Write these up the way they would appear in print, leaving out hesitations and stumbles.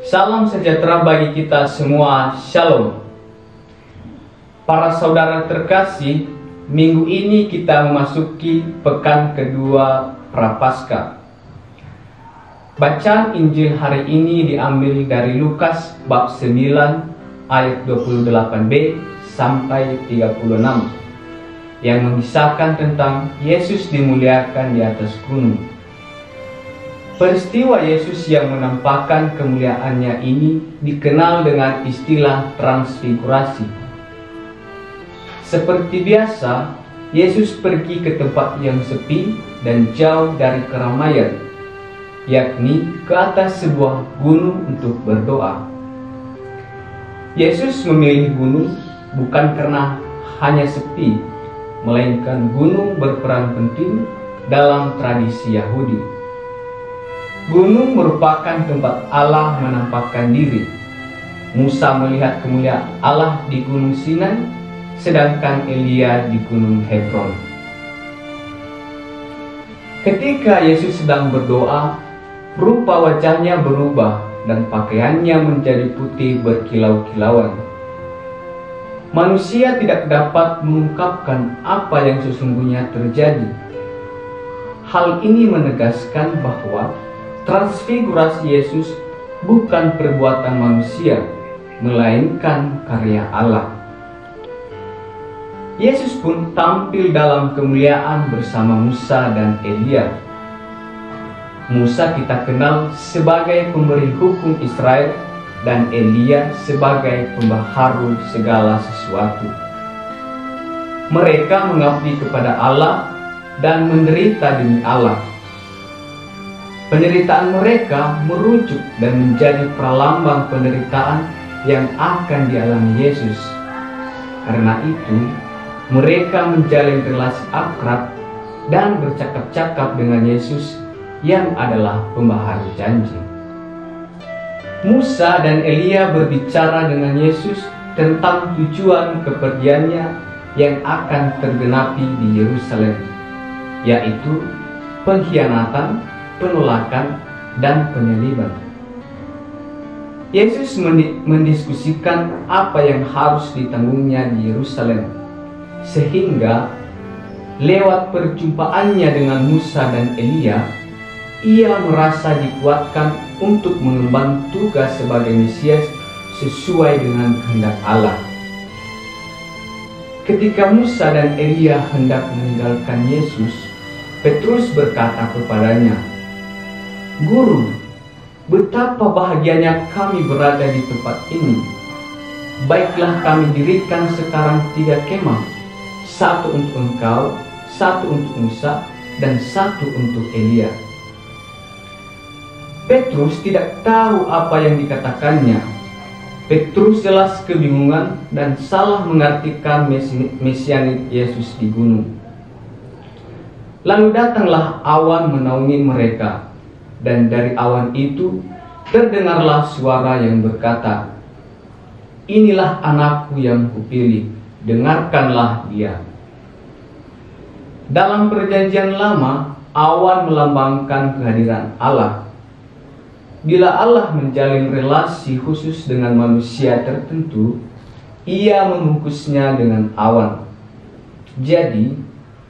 Salam sejahtera bagi kita semua, Shalom. Para saudara terkasih, minggu ini kita memasuki pekan kedua Prapaskah. Bacaan Injil hari ini diambil dari Lukas bab 9 ayat 28b sampai 36 yang mengisahkan tentang Yesus dimuliakan di atas gunung. Peristiwa Yesus yang menampakkan kemuliaannya ini dikenal dengan istilah transfigurasi. Seperti biasa, Yesus pergi ke tempat yang sepi dan jauh dari keramaian, yakni ke atas sebuah gunung untuk berdoa. Yesus memilih gunung bukan karena hanya sepi, melainkan gunung berperan penting dalam tradisi Yahudi. Gunung merupakan tempat Allah menampakkan diri. Musa melihat kemuliaan Allah di Gunung Sinai, sedangkan Elia di Gunung Hebron. Ketika Yesus sedang berdoa, rupa wajahnya berubah dan pakaiannya menjadi putih berkilau-kilauan. Manusia tidak dapat mengungkapkan apa yang sesungguhnya terjadi. Hal ini menegaskan bahwa transfigurasi Yesus bukan perbuatan manusia, melainkan karya Allah. Yesus pun tampil dalam kemuliaan bersama Musa dan Elia. Musa kita kenal sebagai pemberi hukum Israel dan Elia sebagai pembaharu segala sesuatu. Mereka mengabdi kepada Allah dan menderita demi Allah. Penderitaan mereka merujuk dan menjadi pralambang penderitaan yang akan dialami Yesus. Karena itu, mereka menjalin relasi akrab dan bercakap-cakap dengan Yesus yang adalah pembaharu janji. Musa dan Elia berbicara dengan Yesus tentang tujuan kepergiannya yang akan tergenapi di Yerusalem, yaitu pengkhianatan, penolakan, dan penyaliban. Yesus mendiskusikan apa yang harus ditanggungnya di Yerusalem, sehingga lewat perjumpaannya dengan Musa dan Elia, ia merasa dikuatkan untuk mengemban tugas sebagai Mesias sesuai dengan kehendak Allah. Ketika Musa dan Elia hendak meninggalkan Yesus, Petrus berkata kepadanya, "Guru, betapa bahagianya kami berada di tempat ini. Baiklah kami dirikan sekarang 3 kemah, satu untuk engkau, satu untuk Musa, dan satu untuk Elia." Petrus tidak tahu apa yang dikatakannya. Petrus jelas kebingungan dan salah mengartikan mesianik Yesus di gunung. Lalu datanglah awan menaungi mereka. Dan dari awan itu terdengarlah suara yang berkata, "Inilah anakku yang kupilih, dengarkanlah dia." Dalam perjanjian lama, awan melambangkan kehadiran Allah. Bila Allah menjalin relasi khusus dengan manusia tertentu, ia membungkusnya dengan awan. Jadi,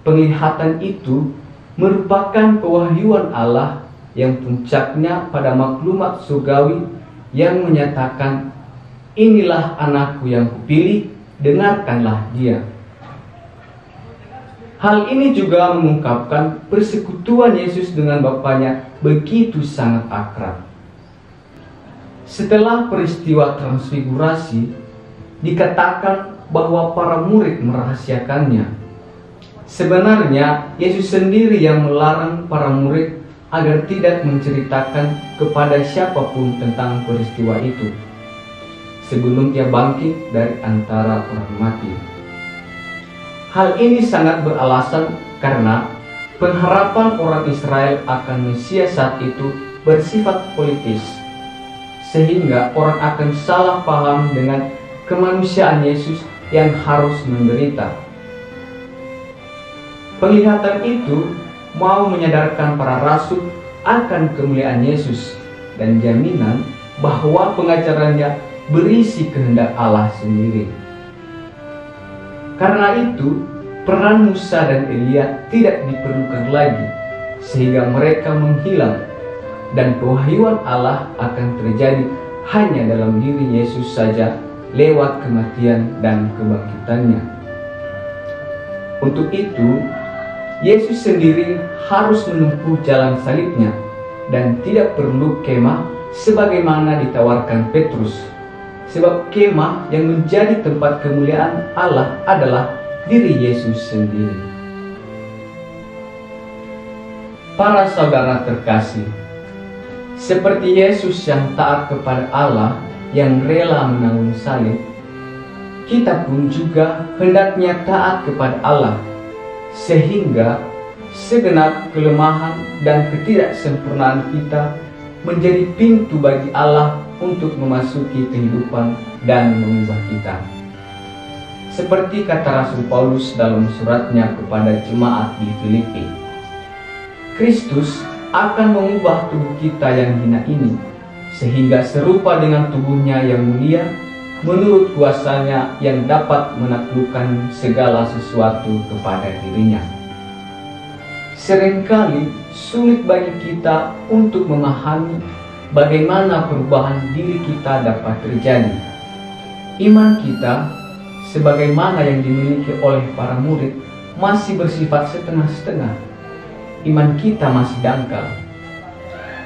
penglihatan itu merupakan pewahyuan Allah yang puncaknya pada maklumat surgawi yang menyatakan, "Inilah anakku yang kupilih, dengarkanlah dia." Hal ini juga mengungkapkan persekutuan Yesus dengan Bapanya begitu sangat akrab. Setelah peristiwa transfigurasi, dikatakan bahwa para murid merahasiakannya. Sebenarnya Yesus sendiri yang melarang para murid agar tidak menceritakan kepada siapapun tentang peristiwa itu sebelum ia bangkit dari antara orang mati. Hal ini sangat beralasan karena pengharapan orang Israel akan Mesias saat itu bersifat politis, sehingga orang akan salah paham dengan kemanusiaan Yesus yang harus menderita. Penglihatan itu mau menyadarkan para rasul akan kemuliaan Yesus dan jaminan bahwa pengajarannya berisi kehendak Allah sendiri. Karena itu, peran Musa dan Elia tidak diperlukan lagi, sehingga mereka menghilang, dan pewahyuan Allah akan terjadi hanya dalam diri Yesus saja lewat kematian dan kebangkitannya. Untuk itu, Yesus sendiri harus menempuh jalan salibnya dan tidak perlu kemah sebagaimana ditawarkan Petrus, sebab kemah yang menjadi tempat kemuliaan Allah adalah diri Yesus sendiri. Para saudara terkasih, seperti Yesus yang taat kepada Allah, yang rela menanggung salib, kita pun juga hendaknya taat kepada Allah, sehingga segenap kelemahan dan ketidaksempurnaan kita menjadi pintu bagi Allah untuk memasuki kehidupan dan mengubah kita. Seperti kata Rasul Paulus dalam suratnya kepada jemaat di Filipi, Kristus akan mengubah tubuh kita yang hina ini, sehingga serupa dengan tubuhnya yang mulia, menurut kuasanya yang dapat menaklukkan segala sesuatu kepada dirinya. Seringkali sulit bagi kita untuk memahami bagaimana perubahan diri kita dapat terjadi. Iman kita, sebagaimana yang dimiliki oleh para murid, masih bersifat setengah-setengah. Iman kita masih dangkal.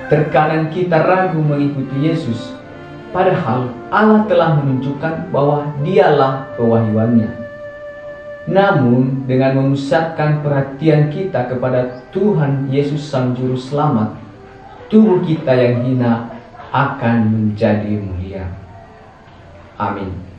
Terkadang kita ragu mengikuti Yesus, padahal Allah telah menunjukkan bahwa Dialah pewahyuannya. Namun, dengan memusatkan perhatian kita kepada Tuhan Yesus Sang Juru Selamat, tubuh kita yang hina akan menjadi mulia. Amin.